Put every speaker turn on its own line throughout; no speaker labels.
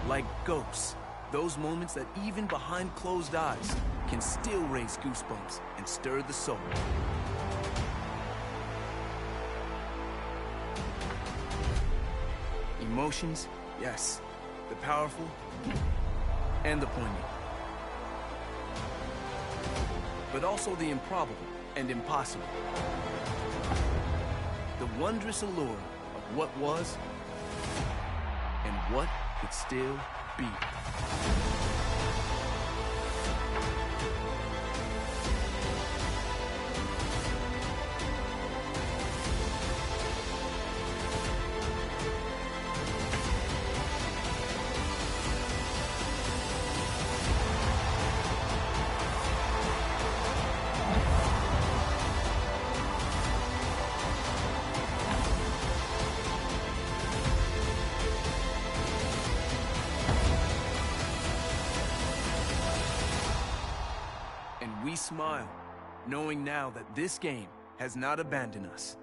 like ghosts. Those moments that even behind closed eyes can still raise goosebumps and stir the soul. Emotions, yes. The powerful and the poignant. But also the improbable and impossible. The wondrous allure of what was and what could still be. We smile, knowing now that this game has not abandoned us.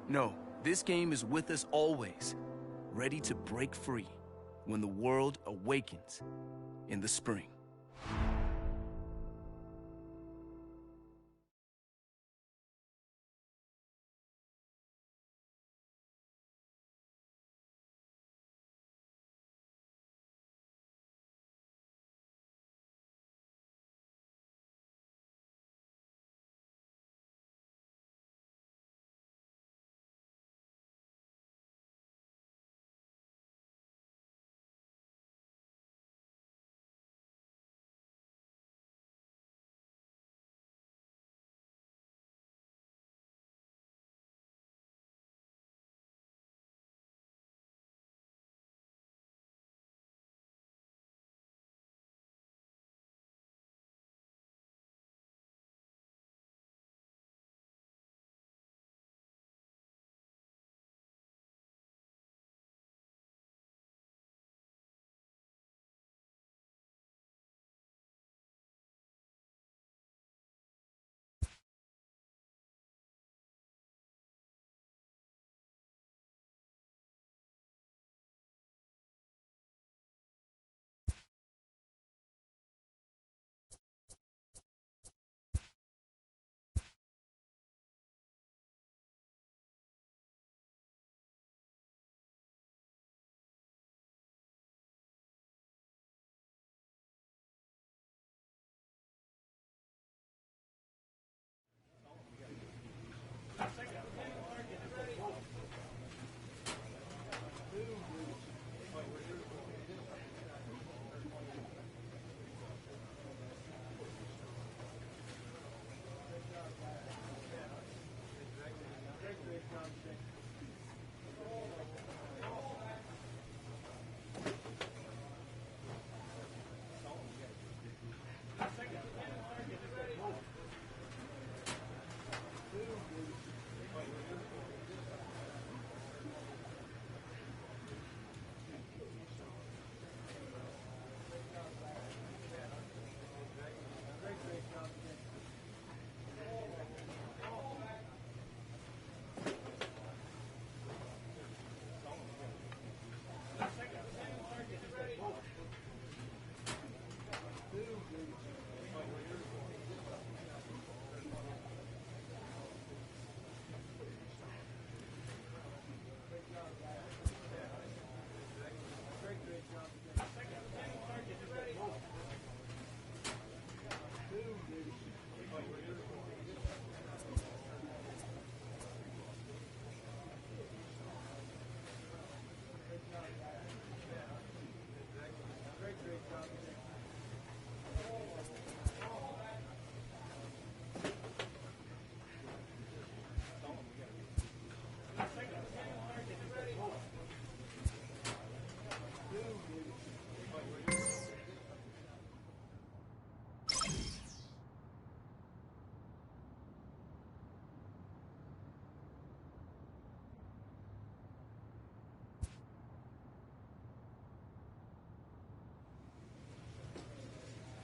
No, this game is with us always, ready to break free when the world awakens in the spring.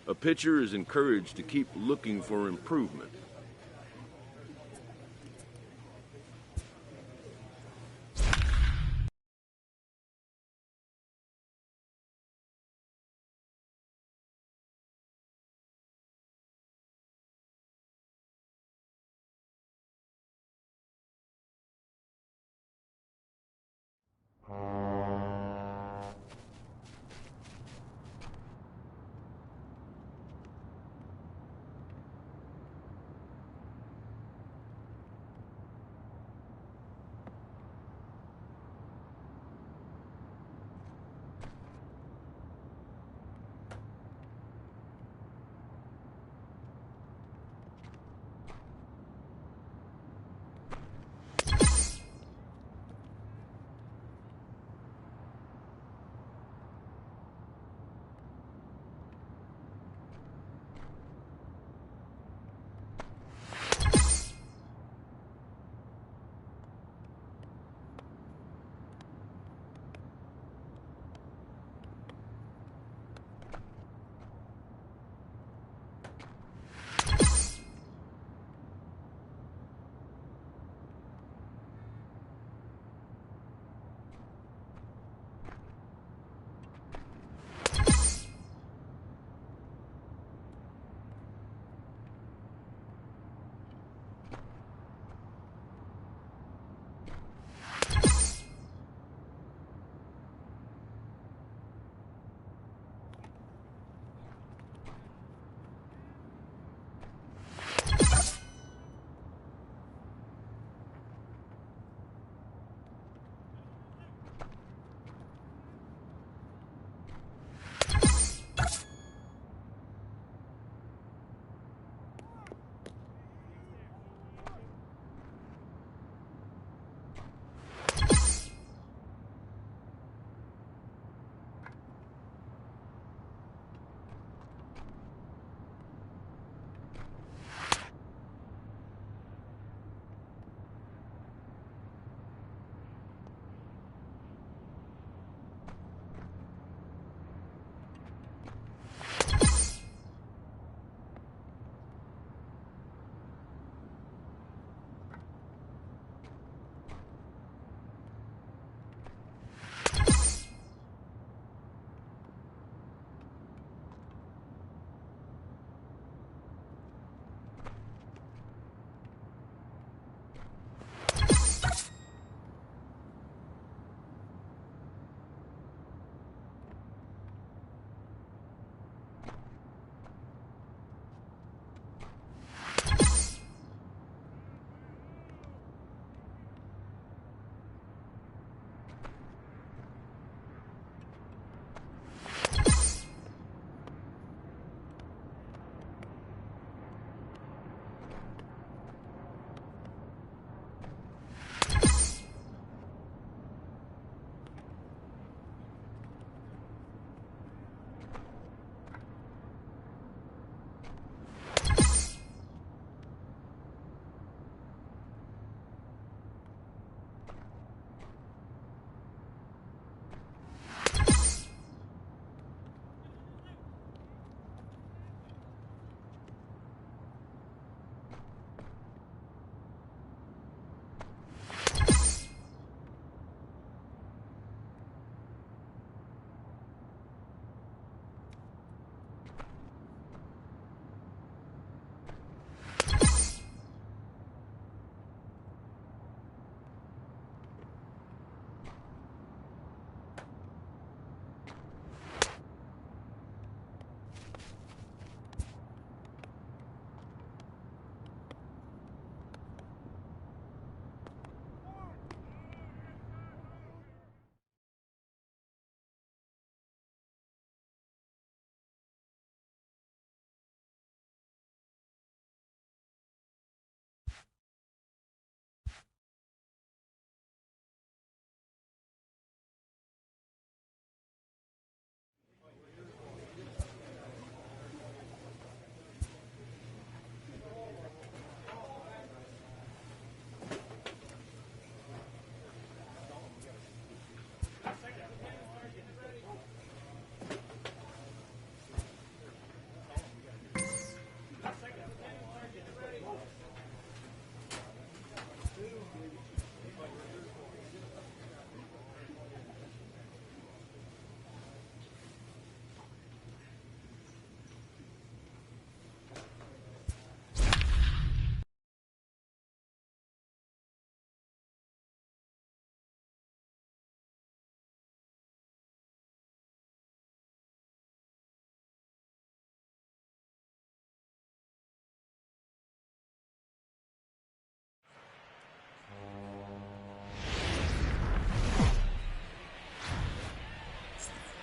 A pitcher is encouraged to keep looking for improvement.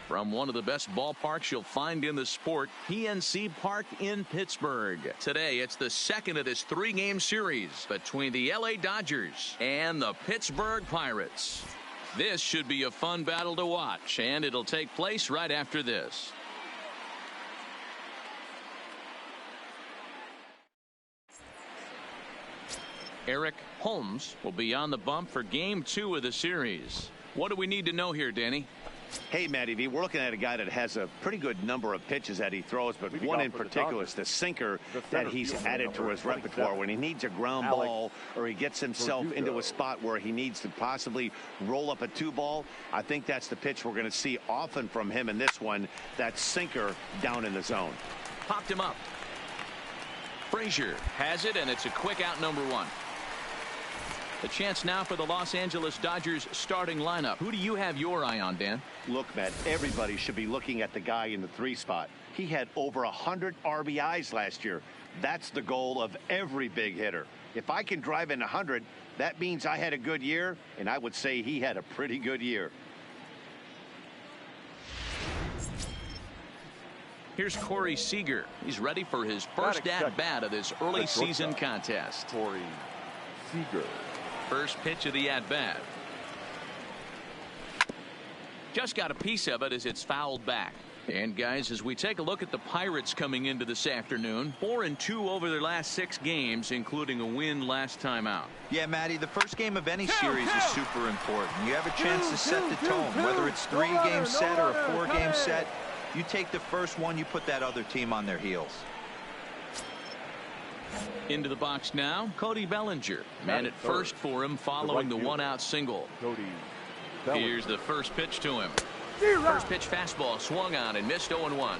From one of the best ballparks you'll find in the sport, PNC Park in Pittsburgh. Today, it's the second of this 3-game series between the LA Dodgers and the Pittsburgh Pirates. This should be a fun battle to watch, and it'll take place right after this. Eric Holmes will be on the bump for Game 2 of the series. What do we need to know here, Danny?
Hey, Matty V, we're looking at a guy that has a pretty good number of pitches that he throws, but one in particular is the sinker that he's added to his repertoire. When he needs a ground ball or he gets himself into a spot where he needs to possibly roll up a 2-ball, I think that's the pitch we're going to see often from him in this one, that sinker down in the zone.
Popped him up. Frazier has it, and it's a quick out, number 1. The chance now for the Los Angeles Dodgers starting lineup. Who do you have your eye on, Dan?
Look, Matt, everybody should be looking at the guy in the 3 spot. He had over 100 RBIs last year. That's the goal of every big hitter. If I can drive in 100, that means I had a good year, and I would say he had a pretty good year.
Here's Corey Seager. He's ready for his first at-bat of this early season contest.
Corey Seager.
First pitch of the at-bat. Just got a piece of it as it's fouled back. And guys, as we take a look at the Pirates coming into this afternoon, 4-2 over their last 6 games, including a win last time out.
Yeah, Matty, the first game of any series is super important. You have a chance to set the tone, whether it's 3-game set or a 4-game set. You take the first one, you put that other team on their heels.
Into the box now, Cody Bellinger. Man at first for him following the 1-out single. Here's the first pitch to him. First pitch fastball swung on and missed 0-1.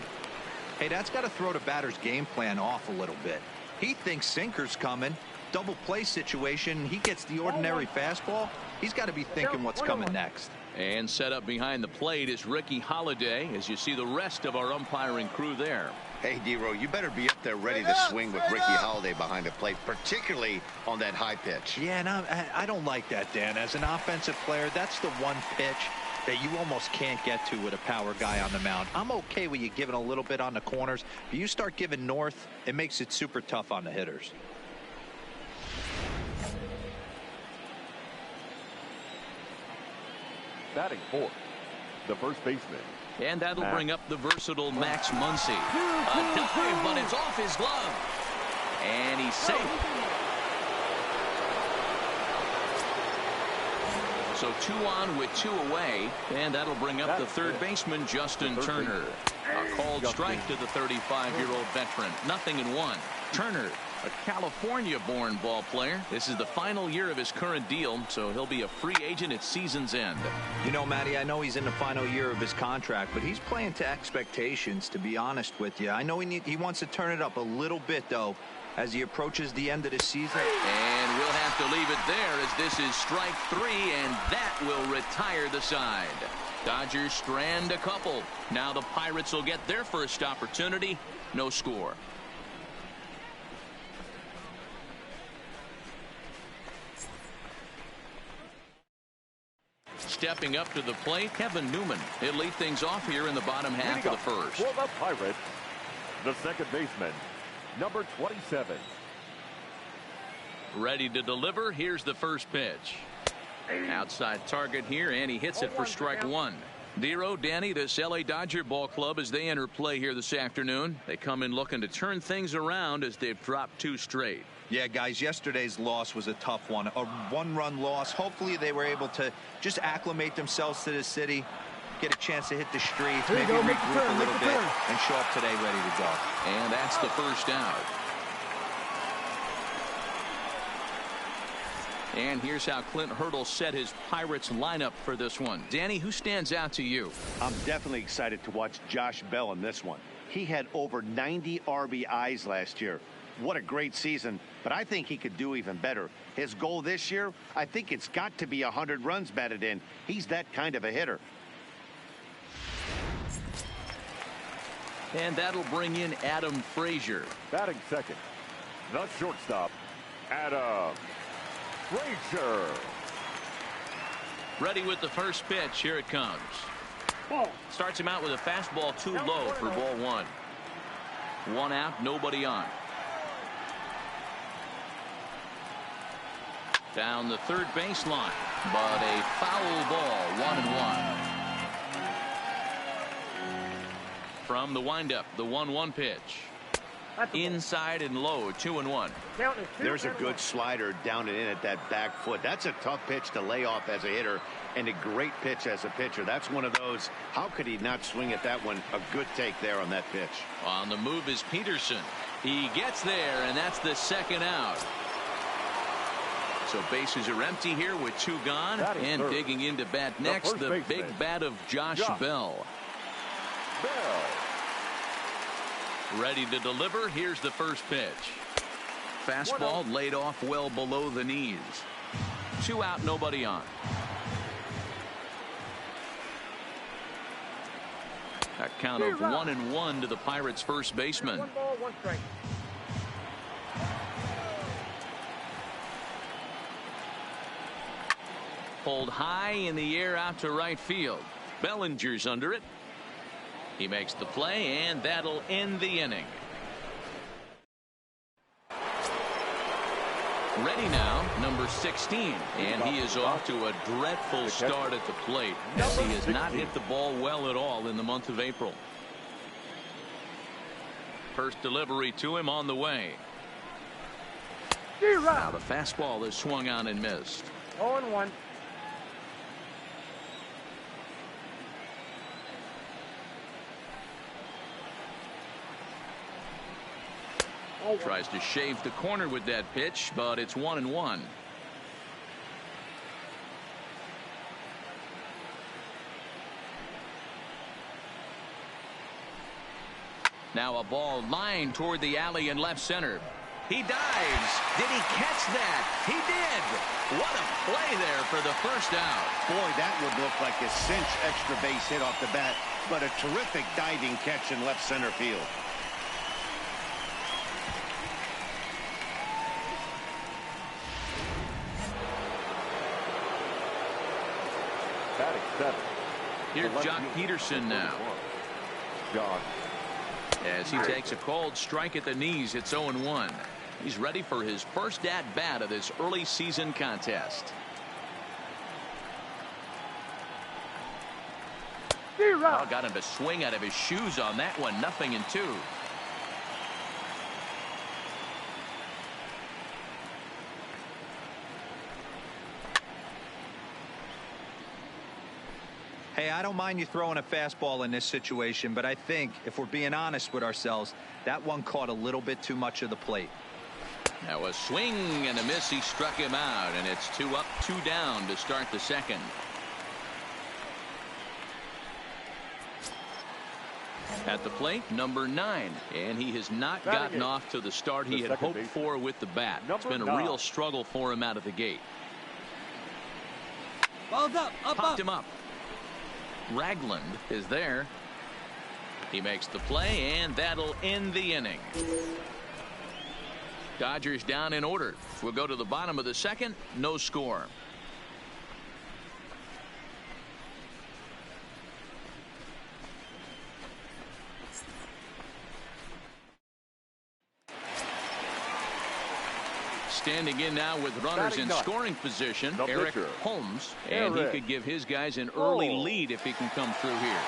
Hey, that's got to throw the batter's game plan off a little bit. He thinks sinker's coming. Double play situation. He gets the ordinary fastball. He's got to be thinking what's coming next.
And set up behind the plate is Ricky Holiday, as you see the rest of our umpiring crew there.
Hey, D-Row, you better be up there ready to swing with Ricky Holiday behind the plate, particularly on that high pitch.
Yeah, and I don't like that, Dan. As an offensive player, that's the one pitch that you almost can't get to with a power guy on the mound. I'm okay with you giving a little bit on the corners, but you start giving north, it makes it super tough on the hitters.
Batting fourth, the first baseman.
And that'll bring up the versatile Max Muncy. A dive, but it's off his glove. And he's safe. So 2 on with 2 away. And that'll bring up the third baseman, Justin Turner. A called strike to the 35-year-old veteran. 0-1. Turner, a California-born ball player. This is the final year of his current deal, so he'll be a free agent at season's end.
You know, Matty, I know he's in the final year of his contract, but he's playing to expectations, to be honest with you. I know he wants to turn it up a little bit, though, as he approaches the end of the season.
And we'll have to leave it there, as this is strike 3, and that will retire the side. Dodgers strand a couple. Now the Pirates will get their first opportunity. No score. Stepping up to the plate, Kevin Newman. He'll lead things off here in the bottom half of the first.
For the Pirates, the second baseman, number 27.
Ready to deliver. Here's the first pitch. Outside target here, and he hits it for strike 1. Dero, Danny, this LA Dodger ball club, as they enter play here this afternoon, they come in looking to turn things around as they've dropped 2 straight.
Yeah, guys, yesterday's loss was a tough one. A 1-run loss. Hopefully they were able to just acclimate themselves to the city, get a chance to hit the streets, maybe regroup a little bit, and show up today ready to go.
And that's the first out. And here's how Clint Hurdle set his Pirates lineup for this one. Danny, who stands out to you?
I'm definitely excited to watch Josh Bell in this one. He had over 90 RBIs last year. What a great season, but I think he could do even better. His goal this year, I think it's got to be 100 runs batted in. He's that kind of a hitter.
And that'll bring in Adam Frazier.
Batting second, the shortstop, Adam Frazier.
Ready with the first pitch. Here it comes. Starts him out with a fastball too low for ball one. One out, nobody on. Down the third baseline, but a foul ball, 1-1. From the windup, the 1-1 pitch. Inside and low, 2-1.
There's a good slider down and in at that back foot. That's a tough pitch to lay off as a hitter, and a great pitch as a pitcher. That's one of those, how could he not swing at that one? A good take there on that pitch.
On the move is Peterson. He gets there, and that's the second out. So bases are empty here with two gone, and
third.
digging into bat next, the big bat of Josh Bell. Ready to deliver. Here's the first pitch. Fastball laid off well below the knees. Two out, nobody on. A count of 1-1 to the Pirates' first baseman.
1 ball, 1 strike.
Pulled high in the air out to right field. Bellinger's under it. He makes the play, and that'll end the inning. Ready now, number 16, and he is off to a dreadful start at the plate, as he has not hit the ball well at all in the month of April. First delivery to him on the way. Now the fastball is swung on and missed.
0-1.
Tries to shave the corner with that pitch, but it's 1-1. Now a ball lined toward the alley in left center. He dives. Did he catch that? He did. What a play there for the first out.
Boy, that would look like a cinch extra base hit off the bat, but a terrific diving catch in left center field.
Here's Jock Peterson now. As he takes a cold strike at the knees, it's 0-1. He's ready for his first at-bat of this early season contest. Oh, got him to swing out of his shoes on that one. 0-2.
Hey, I don't mind you throwing a fastball in this situation, but I think if we're being honest with ourselves, that one caught a little bit too much of the plate.
Now a swing and a miss. He struck him out, and it's 2 up, 2 down to start the second. At the plate, number 9, and he has not gotten off to the start he had hoped for with the bat. It's been a real struggle for him out of the gate.
Balls up,
Popped him up. Ragland is there. He makes the play, and that'll end the inning. Dodgers down in order. We'll go to the bottom of the second. No score. Standing in now with runners in scoring position, Eric Holmes, and he could give his guys an early lead if he can come through here.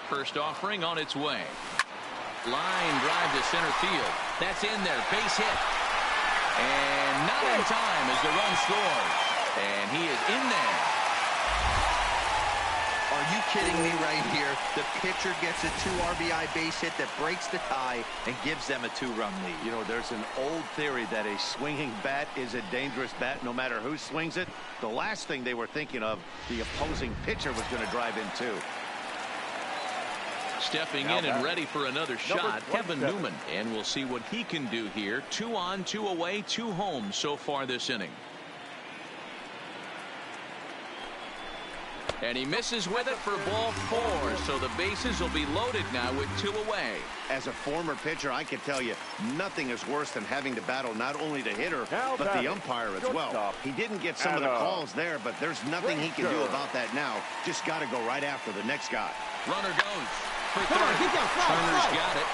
First offering on its way. Line drive to center field. That's in there. Base hit. And not in time as the run scores. And he is in there.
Are you kidding me right here? The pitcher gets a 2 RBI base hit that breaks the tie and gives them a 2-run lead.
You know, there's an old theory that a swinging bat is a dangerous bat no matter who swings it. The last thing they were thinking of, the opposing pitcher was going to drive in too.
Stepping in and ready for another shot, Kevin Newman. And we'll see what he can do here. 2 on, 2 away, 2 home so far this inning. And he misses with it for ball 4, so the bases will be loaded now with 2 away.
As a former pitcher, I can tell you, nothing is worse than having to battle not only the hitter, but the umpire as well. He didn't get some of the calls there, but there's nothing he can do about that now. Just got to go right after the next guy.
Runner goes for third. Turner's got it.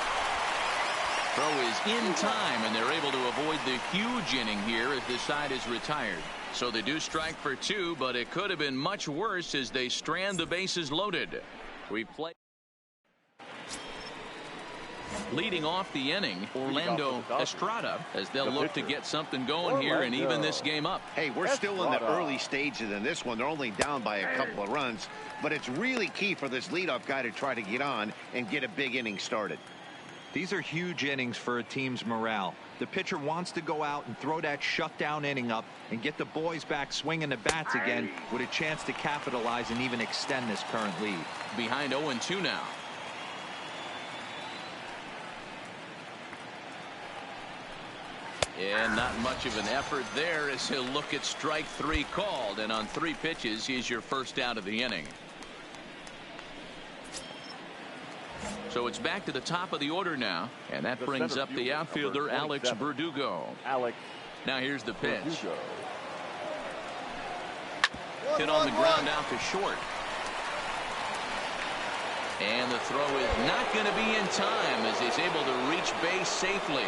Throw is in time, and they're able to avoid the huge inning here as the side is retired. So they do strike for 2, but it could have been much worse as they strand the bases loaded. We play. Leading off the inning, Orlando Estrada, as they'll look to get something going here and even this game up.
Hey, we're still in the early stages in this one. They're only down by a couple of runs, but it's really key for this leadoff guy to try to get on and get a big inning started.
These are huge innings for a team's morale. The pitcher wants to go out and throw that shutdown inning up and get the boys back swinging the bats again with a chance to capitalize and even extend this current lead.
Behind 0-2 now. And not much of an effort there as he'll look at strike 3 called, and on 3 pitches he's your first out of the inning. So it's back to the top of the order now, and that brings up the outfielder Alex Verdugo. Now here's the pitch. Hit on the ground out to short. And the throw is not going to be in time as he's able to reach base safely.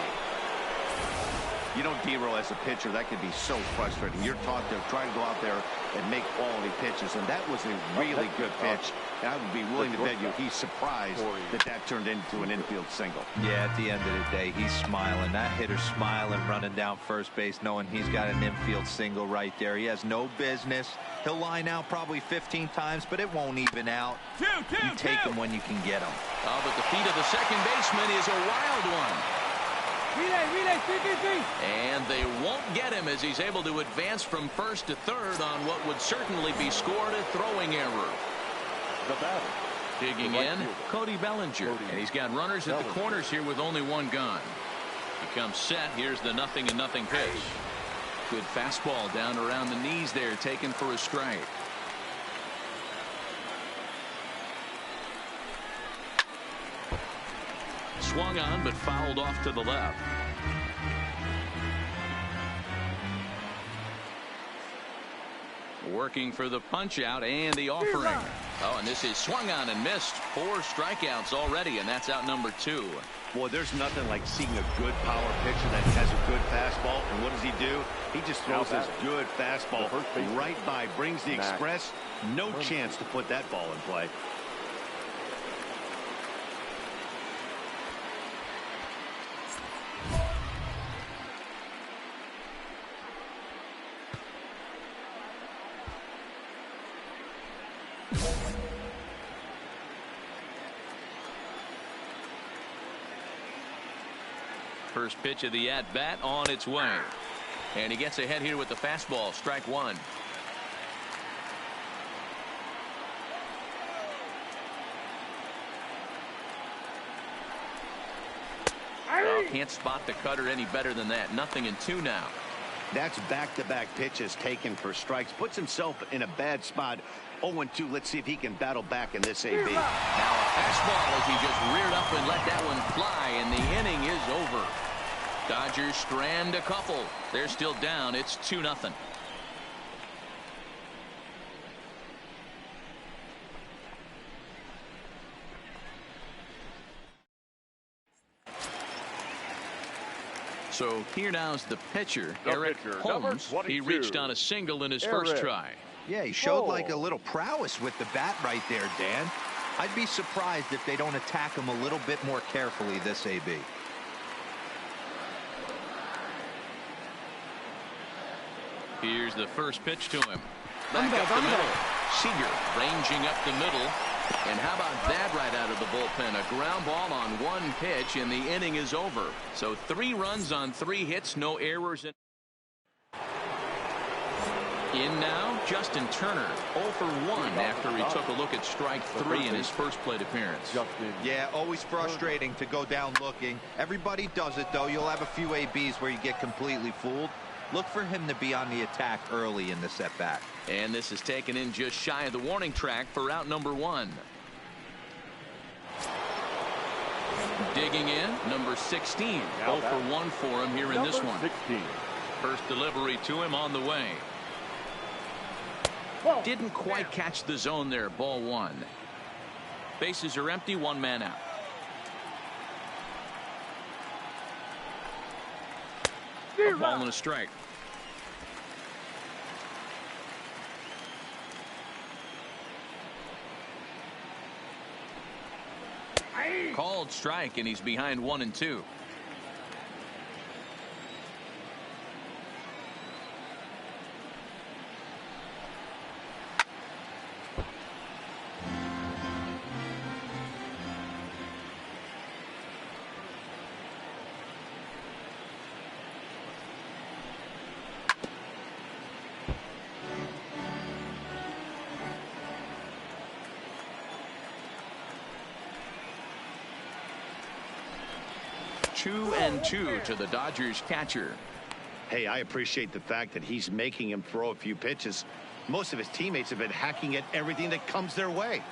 You know, D-Roll, as a pitcher, that can be so frustrating. You're taught to try to go out there and make quality pitches, and that was a really good pitch. And I would be willing to bet you he's surprised that that turned into an infield single.
Yeah, at the end of the day, he's smiling. That hitter's smiling, running down first base, knowing he's got an infield single right there. He has no business. He'll line out probably 15 times, but it won't even out. You take him when you can get him.
Oh, but the feet of the second baseman is a wild one.
Relay,
and they won't get him as he's able to advance from first to third on what would certainly be scored a throwing error.
The batter.
Digging in, Cody Bellinger. And he's got runners at the corners here with only 1 gone. He comes set. Here's the 0-0 pitch. Good fastball down around the knees there, taken for a strike. Swung on, but fouled off to the left. Working for the punch out and the offering. Oh, and this is swung on and missed. 4 strikeouts already, and that's out number 2.
Boy, there's nothing like seeing a good power pitcher that has a good fastball. And what does he do? He just throws his good fastball right by, brings the express. No chance to put that ball in play.
First pitch of the at-bat on its way. And he gets ahead here with the fastball. Strike 1. Oh, can't spot the cutter any better than that. 0-2 now.
That's back-to-back pitches taken for strikes. Puts himself in a bad spot. 0-2. Let's see if he can battle back in this AB.
Now a fastball as he just reared up and let that one fly, and the inning is over. Dodgers strand a couple. They're still down. It's 2-0. So here now's the pitcher, Eric Holmes. He reached on a single in his first try.
Yeah, he showed like a little prowess with the bat right there, Dan. I'd be surprised if they don't attack him a little bit more carefully this AB.
Here's the first pitch to him. Back up the middle. Seager ranging up the middle. And how about that right out of the bullpen? A ground ball on 1 pitch, and the inning is over. So 3 runs on 3 hits, no errors. In now, Justin Turner, 0 for 1 after he took a look at strike 3 in his first plate appearance.
Yeah, always frustrating to go down looking. Everybody does it, though. You'll have a few ABs where you get completely fooled. Look for him to be on the attack early in the at-bat.
And this is taken in just shy of the warning track for out number 1. Digging in, number 16. 0 for 1 for him here in this one.
16.
First delivery to him on the way. Didn't quite catch the zone there. Ball 1. Bases are empty. 1 man out. A ball and a strike. Called strike, and he's behind 1-2. Two and two to the Dodgers catcher.
Hey, I appreciate the fact that he's making him throw a few pitches. Most of his teammates have been hacking at everything that comes their way.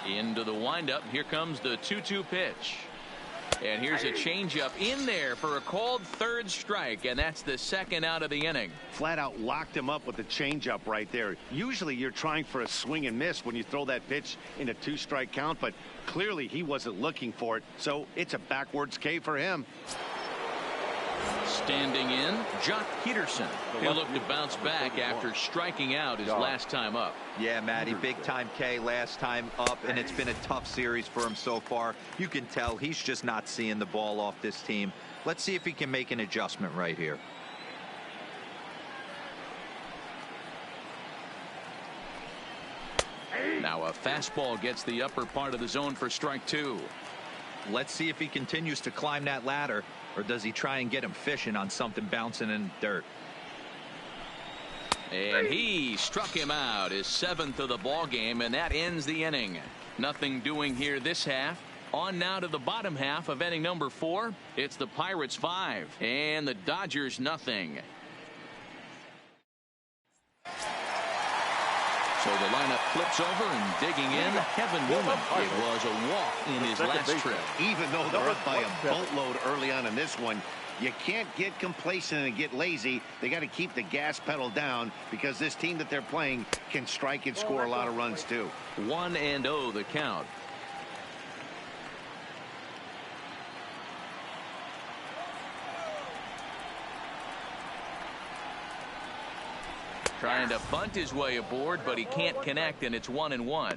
Into the windup. Here comes the 2-2 pitch. And here's a changeup in there for a called third strike, and that's the second out of the inning.
Flat out locked him up with the changeup right there. Usually you're trying for a swing and miss when you throw that pitch in a 2-strike count, but clearly he wasn't looking for it, so it's a backwards K for him.
Standing in, Jock Peterson. He'll look to bounce back after striking out his last time up.
Yeah, Matty, big time K last time up, and it's been a tough series for him so far. You can tell he's just not seeing the ball off this team. Let's see if he can make an adjustment right here.
Now a fastball gets the upper part of the zone for strike 2.
Let's see if he continues to climb that ladder, or does he try and get him fishing on something bouncing in dirt.
And he struck him out, his 7th of the ball game, and that ends the inning. Nothing doing here this half. On now to the bottom half of inning number 4. It's the Pirates 5 and the Dodgers nothing. So the lineup flips over, and digging in, Kevin Newman. It was a walk in his last trip.
Even though they're up by a boatload early on in this one, you can't get complacent and get lazy. They got to keep the gas pedal down, because this team that they're playing can strike and score a lot of runs too.
1-0 the count. Trying to bunt his way aboard, but he can't connect, and it's 1-1.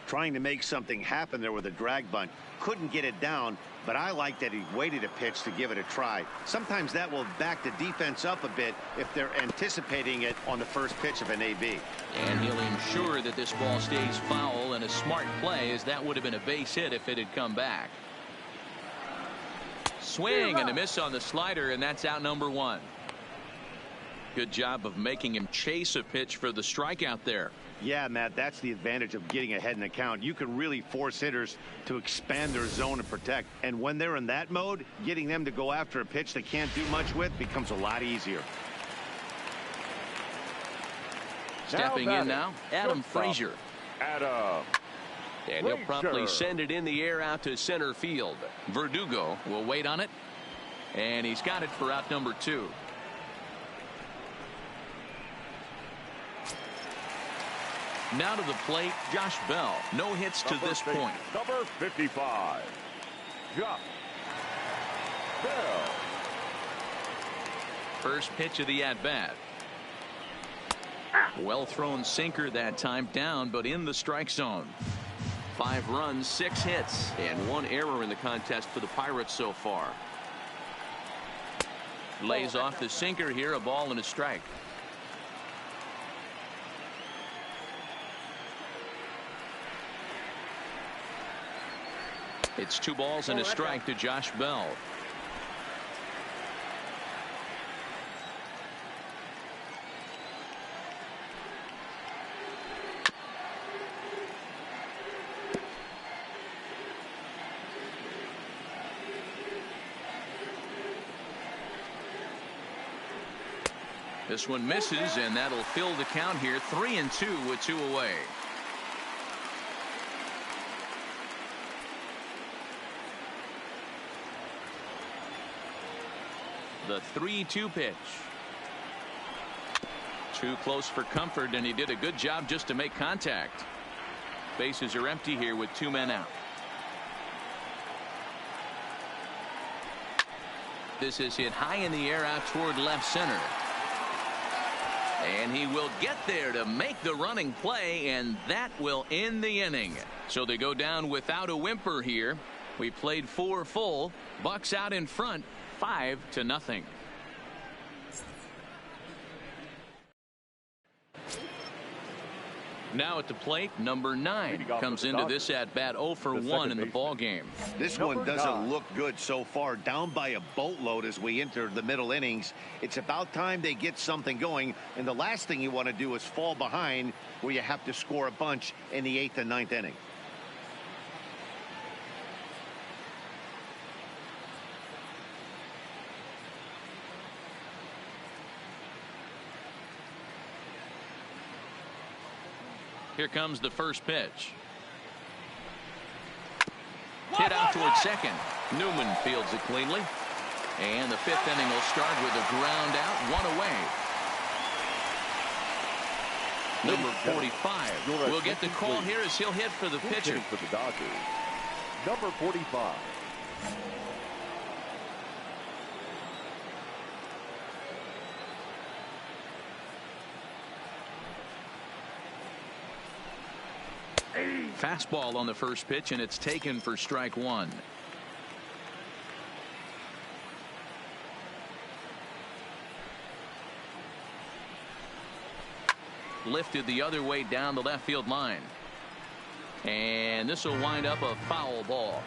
Trying to make something happen there with a drag bunt. Couldn't get it down, but I like that he waited a pitch to give it a try. Sometimes that will back the defense up a bit if they're anticipating it on the first pitch of an AB.
And he'll ensure that this ball stays foul, and a smart play, as that would have been a base hit if it had come back. Swing and a miss on the slider, and that's out number 1. Good job of making him chase a pitch for the strikeout there.
Yeah, Matt, that's the advantage of getting ahead in the count. You can really force hitters to expand their zone and protect. And when they're in that mode, getting them to go after a pitch they can't do much with becomes a lot easier.
Stepping in now, Adam Frazier.
Adam.
And he'll promptly send it in the air out to center field. Verdugo will wait on it. And he's got it for out number 2. Now to the plate, Josh Bell. No hits to this point.
Number 55, Josh Bell.
First pitch of the at-bat. Well thrown sinker that time, down but in the strike zone. 5 runs, 6 hits, and 1 error in the contest for the Pirates so far. Lays off the sinker here, a ball and a strike. It's 2 balls and a strike to Josh Bell. This one misses, and that'll fill the count here. 3-2 with 2 away. The 3-2 pitch. Too close for comfort, and he did a good job just to make contact. Bases are empty here with 2 men out. This is hit high in the air out toward left center. And he will get there to make the running play, and that will end the inning. So they go down without a whimper here. We played 4 full. Bucks out in front, 5-0. Now at the plate, number 9 comes into this at bat 0 for 1 in the ball game.
This one doesn't look good so far. Down by a boatload as we enter the middle innings. It's about time they get something going, and the last thing you want to do is fall behind where you have to score a bunch in the 8th and 9th inning.
Here comes the first pitch. Hit out towards second. Newman fields it cleanly. And the 5th inning will start with a ground out, 1 away. Number 45 will get the call here as he'll hit for the pitcher.
For the Dodgers, number 45.
Fastball on the first pitch, and it's taken for strike 1. Lifted the other way down the left field line. And this will wind up a foul ball.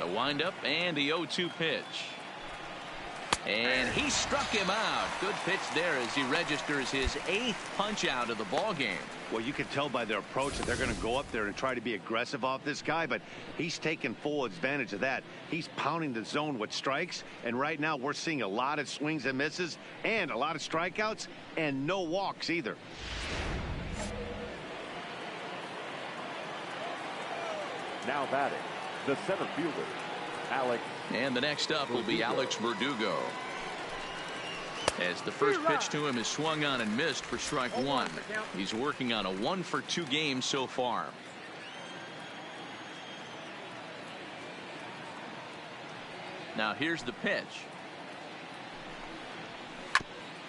The windup and the 0-2 pitch. And he struck him out. Good pitch there as he registers his 8th punch out of the ball game.
Well, you can tell by their approach that they're going to go up there and try to be aggressive off this guy, but he's taking full advantage of that. He's pounding the zone with strikes, and right now we're seeing a lot of swings and misses and a lot of strikeouts and no walks either.
Now batting, the center fielder, Alex.
And the next up will be Alex Verdugo. As the first pitch to him is swung on and missed for strike 1. He's working on a 1 for 2 game so far. Now here's the pitch.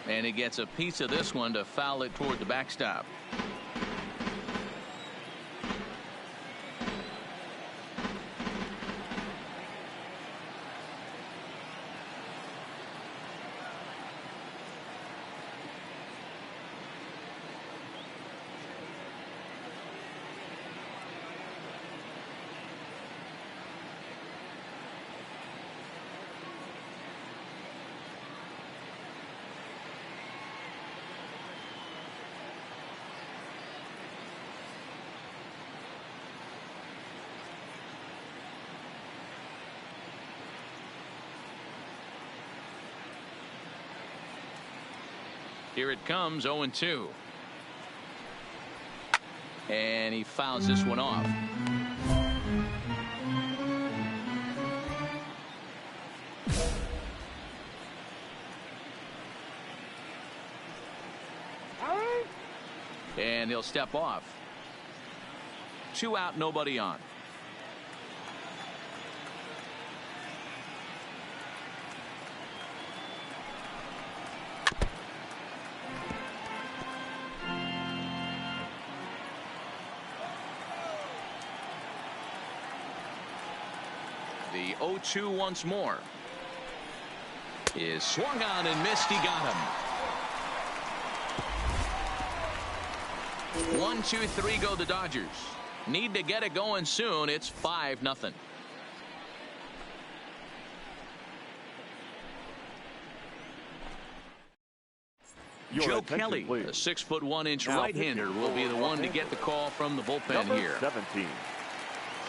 And he gets a piece of this one to foul it toward the backstop. Here it comes, 0-2. And he fouls this one off. And he'll step off. 2 out, nobody on. The 0-2 once more is swung on and missed. He got him. 1, 2, 3 go the Dodgers. Need to get it going soon. It's 5-0. Joe Kelly, a 6'1" right-hander, will be the one to get the call from the bullpen
number
here.
17.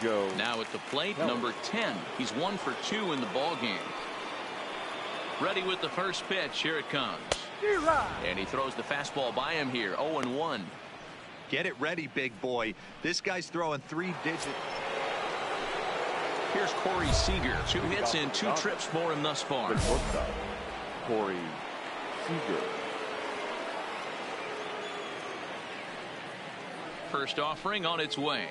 Joe.
Now at the plate, number 10. He's 1 for 2 in the ball game. Ready with the first pitch. Here it comes. And he throws the fastball by him here. 0-1.
Get it ready, big boy. This guy's throwing 3-digit.
Here's Corey Seager. 2 hits and 2 trips for him thus far.
Corey Seager.
First offering on its way.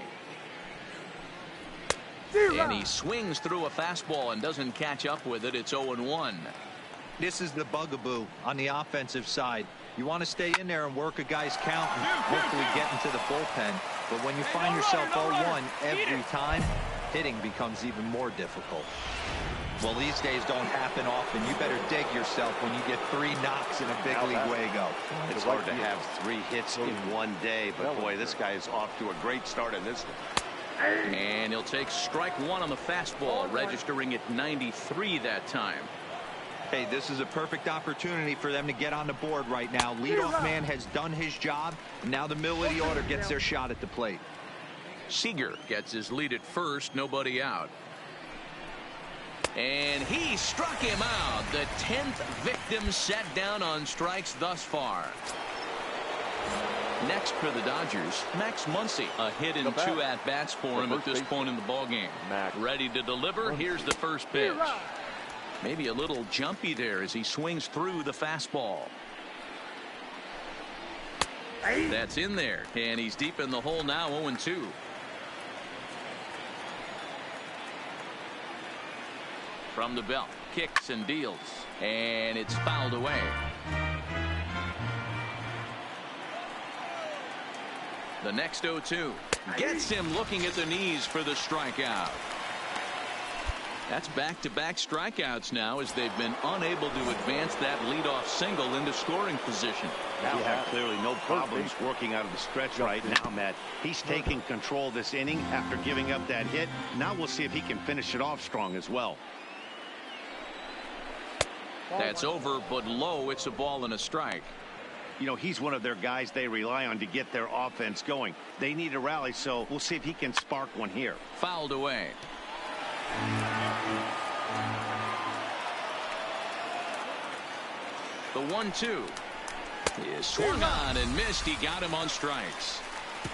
And he swings through a fastball and doesn't catch up with it. It's 0-1.
This is the bugaboo on the offensive side. You want to stay in there and work a guy's count and hopefully get into the bullpen. But when you find yourself 0-1 every time, hitting becomes even more difficult. Well, these days don't happen often. You better dig yourself when you get 3 knocks in a big league Wago.
It's hard to have 3 hits in one day, but boy, this guy is off to a great start in this one.
And he'll take strike 1 on the fastball, registering at 93 that time.
Hey, this is a perfect opportunity for them to get on the board right now. Leadoff man has done his job. Now the middle of the order gets their shot at the plate.
Seager gets his lead at first, nobody out. And he struck him out. The 10th victim set down on strikes thus far. Next for the Dodgers, Max Muncy. A hit in 2 at-bats for him at this point in the ballgame. Ready to deliver. Here's the first pitch. Maybe a little jumpy there as he swings through the fastball. That's in there, and he's deep in the hole now. 0-2. From the belt, kicks and deals, and it's fouled away. The next 0-2 gets him looking at the knees for the strikeout. That's back-to-back strikeouts now as they've been unable to advance that leadoff single into scoring position.
Yeah, clearly no problems working out of the stretch right now, Matt. He's taking control this inning after giving up that hit. Now we'll see if he can finish it off strong as well.
That's over, but low. It's a ball and a strike.
You know, he's one of their guys they rely on to get their offense going. They need a rally, so we'll see if he can spark one here.
Fouled away. The 1-2 is swung on and missed. He got him on strikes.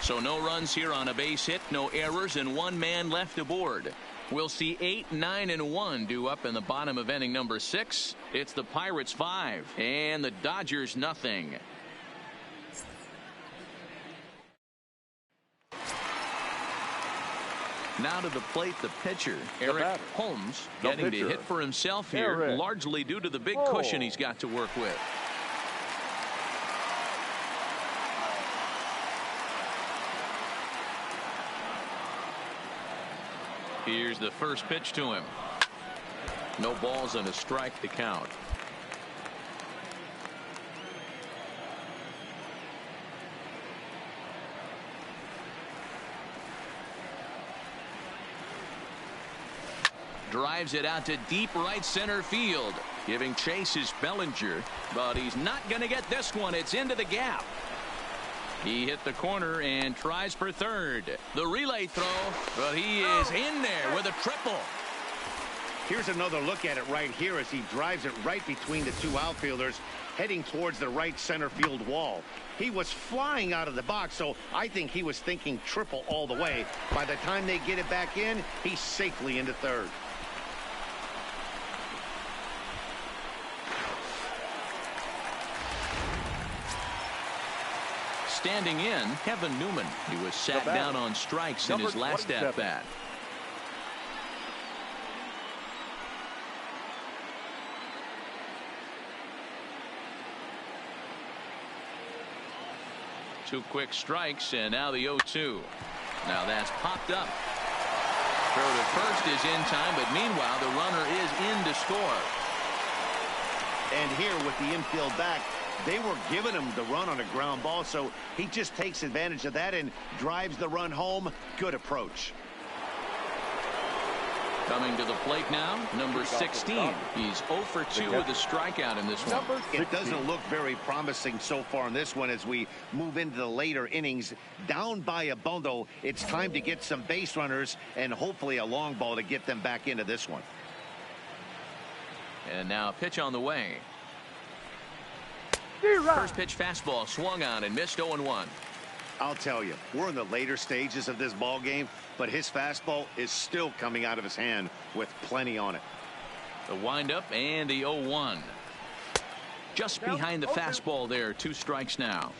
So no runs here on a base hit, no errors, and 1 man left aboard. We'll see 8, 9, and 1 due up in the bottom of inning number 6. It's the Pirates 5 and the Dodgers nothing. Now to the plate, the pitcher, Eric Holmes, getting to hit for himself here, largely due to the big cushion he's got to work with. Here's the first pitch to him. No balls and a strike to count. Drives it out to deep right center field. Giving chase is Bellinger, but he's not going to get this one. It's into the gap. He hit the corner and tries for third. The relay throw, but he is in there with a triple.
Here's another look at it right here as he drives it right between the 2 outfielders, heading towards the right center field wall. He was flying out of the box, so I think he was thinking triple all the way. By the time they get it back in, he's safely into third.
Standing in, Kevin Newman. He was sat down on strikes in his last at-bat. Two quick strikes, and now the 0-2. Now that's popped up. Throw to first is in time, but meanwhile the runner is in to score.
And here with the infield back, they were giving him the run on a ground ball, so he just takes advantage of that and drives the run home. Good approach.
Coming to the plate now, number 16. He's 0 for 2 with a strikeout in this one.
It doesn't look very promising so far in this one as we move into the later innings. Down by a bundle, it's time to get some base runners and hopefully a long ball to get them back into this one.
And now a pitch on the way. First pitch fastball swung on and missed 0-1.
I'll tell you, we're in the later stages of this ball game, but his fastball is still coming out of his hand with plenty on it.
The windup and the 0-1. Just behind the fastball there. 2 strikes now.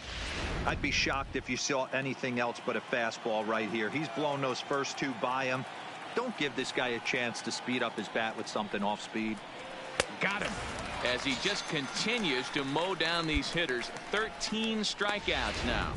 I'd be shocked if you saw anything else but a fastball right here. He's blown those first 2 by him. Don't give this guy a chance to speed up his bat with something off speed.
Got him. As he just continues to mow down these hitters. 13 strikeouts now.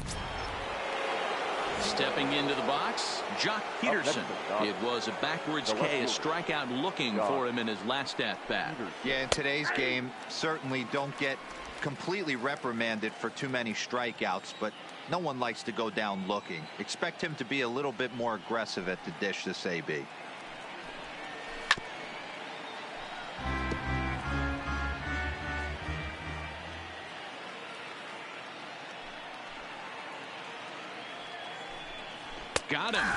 Stepping into the box, Jock Peterson. It was a backwards K, a strikeout looking for him in his last at-bat.
Yeah, in today's game, certainly don't get completely reprimanded for too many strikeouts, but no one likes to go down looking. Expect him to be a little bit more aggressive at the dish this AB.
Got him.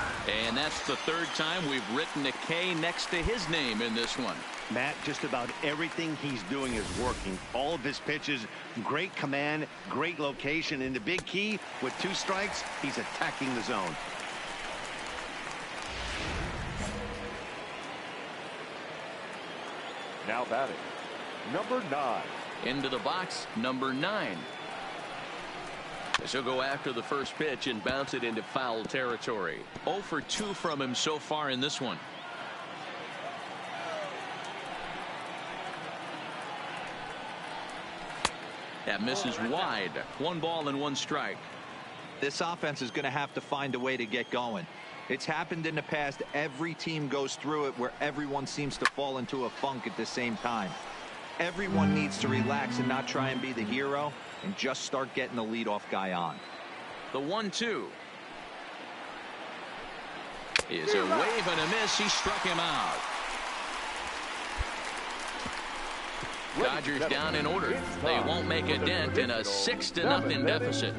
And that's the 3rd time we've written a K next to his name in this one.
Matt, just about everything he's doing is working. All of his pitches, great command, great location, and the big key, with 2 strikes, he's attacking the zone.
Now batting, number 9.
Into the box, number 9. He'll go after the first pitch and bounce it into foul territory. 0 for 2 from him so far in this one. That misses wide. 1 ball and 1 strike.
This offense is going to have to find a way to get going. It's happened in the past. Every team goes through it where everyone seems to fall into a funk at the same time. Everyone needs to relax and not try and be the hero and just start getting the leadoff guy on.
The 1-2 is a wave and a miss. He struck him out. Dodgers down in order. They won't make a dent in a 6-0 deficit.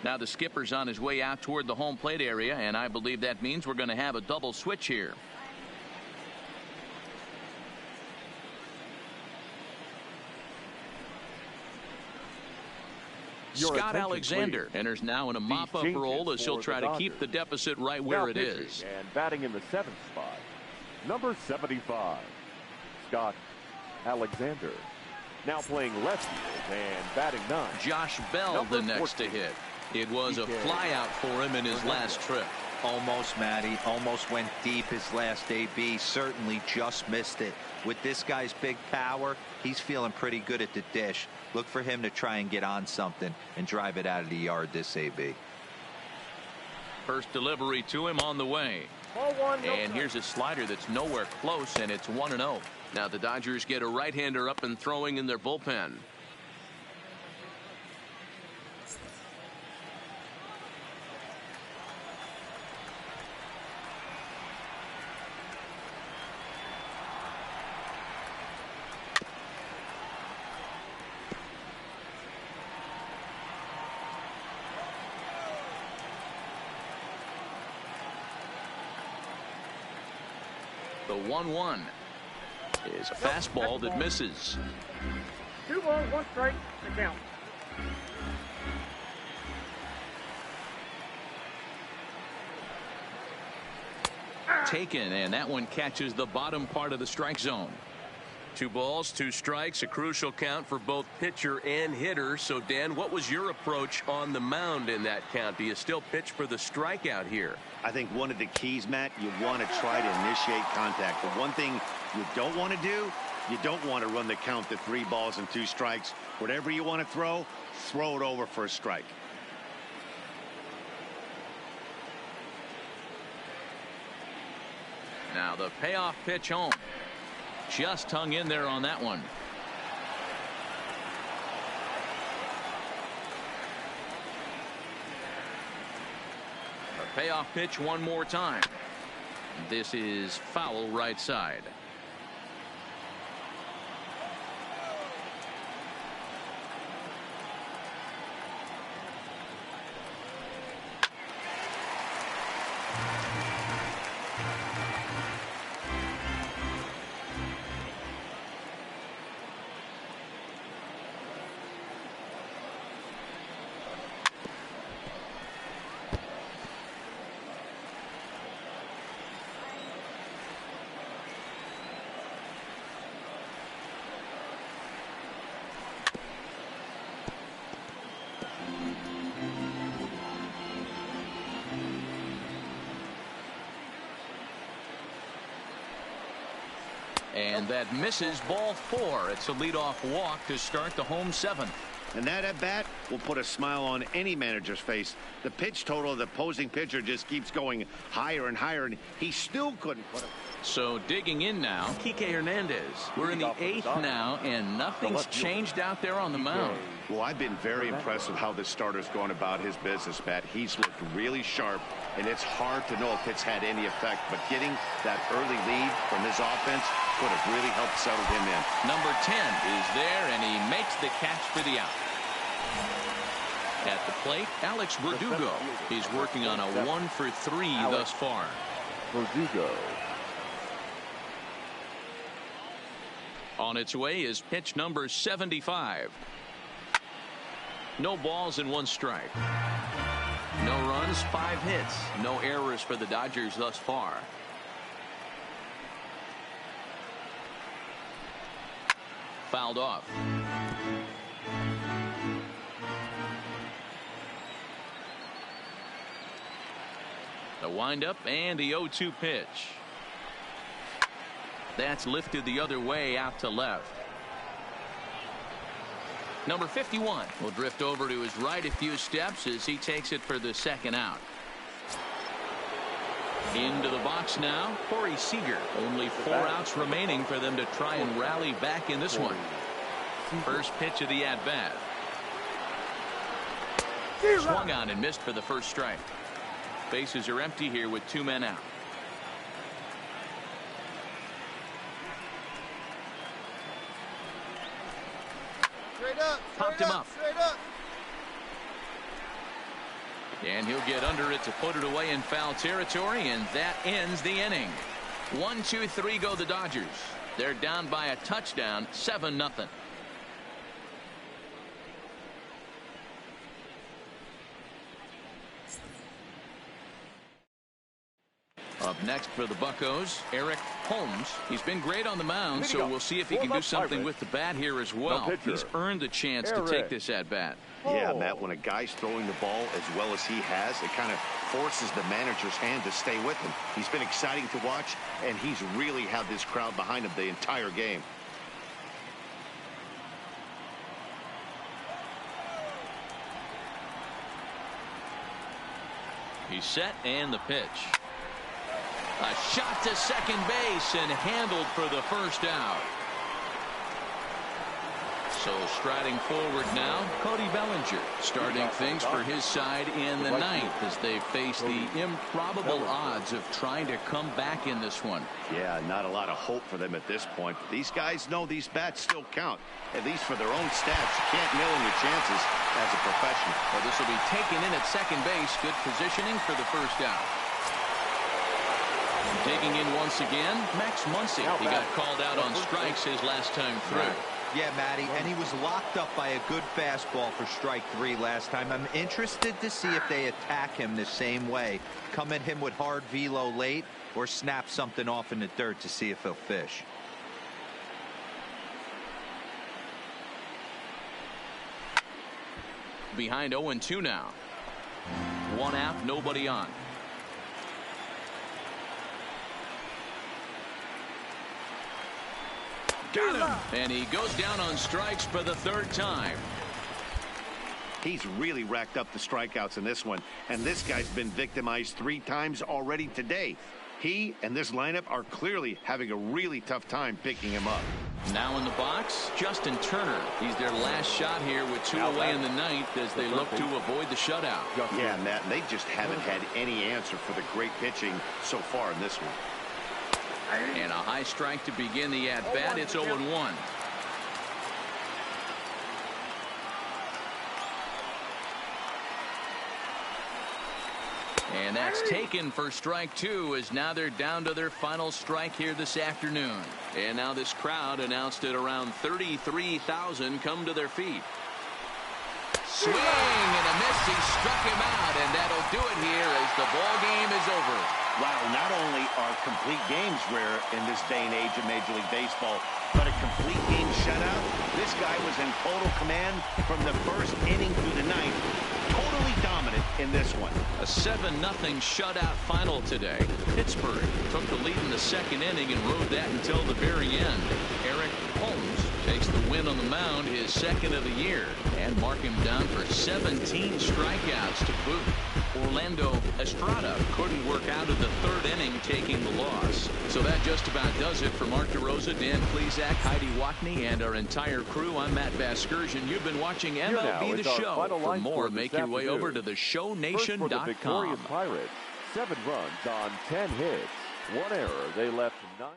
Now the skipper's on his way out toward the home plate area, and I believe that means we're going to have a double switch here. Scott Alexander enters now in a mop-up role as he'll try to keep the deficit right where it is.
And batting in the 7th spot, number 75, Scott Alexander. Now playing left field and batting 9.
Josh Bell the next to hit. It was a flyout for him in his last trip.
Almost, Matty. Almost went deep his last AB. Certainly just missed it. With this guy's big power, he's feeling pretty good at the dish. Look for him to try and get on something and drive it out of the yard this AB.
First delivery to him on the way. And here's a slider that's nowhere close, and it's 1-0. Now the Dodgers get a right-hander up and throwing in their bullpen. The 1-1 is a fastball that misses.
2 balls, 1 strike, the count.
Taken, and that one catches the bottom part of the strike zone. 2 balls, 2 strikes, a crucial count for both pitcher and hitter. So, Dan, what was your approach on the mound in that count? Do you still pitch for the strikeout here?
I think one of the keys, Matt, you want to try to initiate contact. The one thing you don't want to do, you don't want to run the count to 3 balls and 2 strikes. Whatever you want to throw it over for a strike.
Now the payoff pitch home. Just hung in there on that one. A payoff pitch one more time. This is foul right side. And that misses ball 4. It's a leadoff walk to start the home 7th.
And that at bat will put a smile on any manager's face. The pitch total of the opposing pitcher just keeps going higher and higher, and he still couldn't put it.
So digging in now, Kike Hernandez. We're in the 8th now, and nothing's changed out there on the mound.
Well, I've been very impressed with how this starter's going about his business, Matt. He's looked really sharp, and it's hard to know if it's had any effect, but getting that early lead from his offense could have really helped settle him in.
Number 10 is there, and he makes the catch for the out. At the plate, Alex Verdugo. He's working on a 1-for-3 thus far.
Verdugo.
On its way is pitch number 75. No balls and 1 strike. No runs, 5 hits. No errors for the Dodgers thus far. Fouled off. The windup and the 0-2 pitch. That's lifted the other way out to left. Number 51 will drift over to his right a few steps as he takes it for the 2nd out. Into the box now, Corey Seager. Only 4 outs remaining for them to try and rally back in this one. First pitch of the at-bat. Swung on and missed for the first strike. Bases are empty here with 2 men out. Popped him up. And he'll get under it to put it away in foul territory, and that ends the inning. 1-2-3 go the Dodgers. They're down by a touchdown, 7-0. Up next for the Buccos, Eric Holmes. He's been great on the mound, so we'll see if he can do something with the bat here as well. He's earned the chance to take this at bat.
Yeah, Matt, when a guy's throwing the ball as well as he has, it kind of forces the manager's hand to stay with him. He's been exciting to watch, and he's really had this crowd behind him the entire game.
He's set, and the pitch. A shot to second base and handled for the first out. So striding forward now, Cody Bellinger starting things for his side in the 9th as they face the improbable odds of trying to come back in this one.
Yeah, not a lot of hope for them at this point. But these guys know these bats still count, at least for their own stats. You can't mill in your chances as a professional.
Well, this will be taken in at second base. Good positioning for the first out. Taking in once again, Max Muncy. He got called out on strikes his last time through.
Yeah, Matty, and he was locked up by a good fastball for strike 3 last time. I'm interested to see if they attack him the same way. Come at him with hard velo late or snap something off in the dirt to see if he'll fish.
Behind 0-2 now. 1 out, nobody on. Got him. And he goes down on strikes for the 3rd time.
He's really racked up the strikeouts in this one, and this guy's been victimized 3 times already today. He and this lineup are clearly having a really tough time picking him up.
Now in the box, Justin Turner. He's their last shot here with 2 away in the 9th as they look to avoid the shutout.
Yeah, Matt, they just haven't had any answer for the great pitching so far in this one.
And a high strike to begin the at-bat. It's 0-1. And that's taken for strike 2 as now they're down to their final strike here this afternoon. And now this crowd announced at around 33,000 come to their feet. Swing and a miss. He struck him out, and that'll do it here as the ball game is over.
Wow, not only are complete games rare in this day and age of Major League Baseball, but a complete game shutout. This guy was in total command from the 1st inning through the 9th. Totally really dominant in this one.
A 7-0 shutout final today. Pittsburgh took the lead in the second inning and rode that until the very end. Eric Holmes takes the win on the mound, his second of the year, and mark him down for 17 strikeouts to boot. Orlando Estrada couldn't work out of the third inning, taking the loss. So that just about does it for Mark DeRosa, Dan Plesac, Heidi Watney, and our entire crew. I'm Matt Vasgersian. You've been watching MLB The Show. For more, make your way over to theshownation.com.
First for the victorious Pirates, 7 runs on 10 hits. 1 error. They left 9.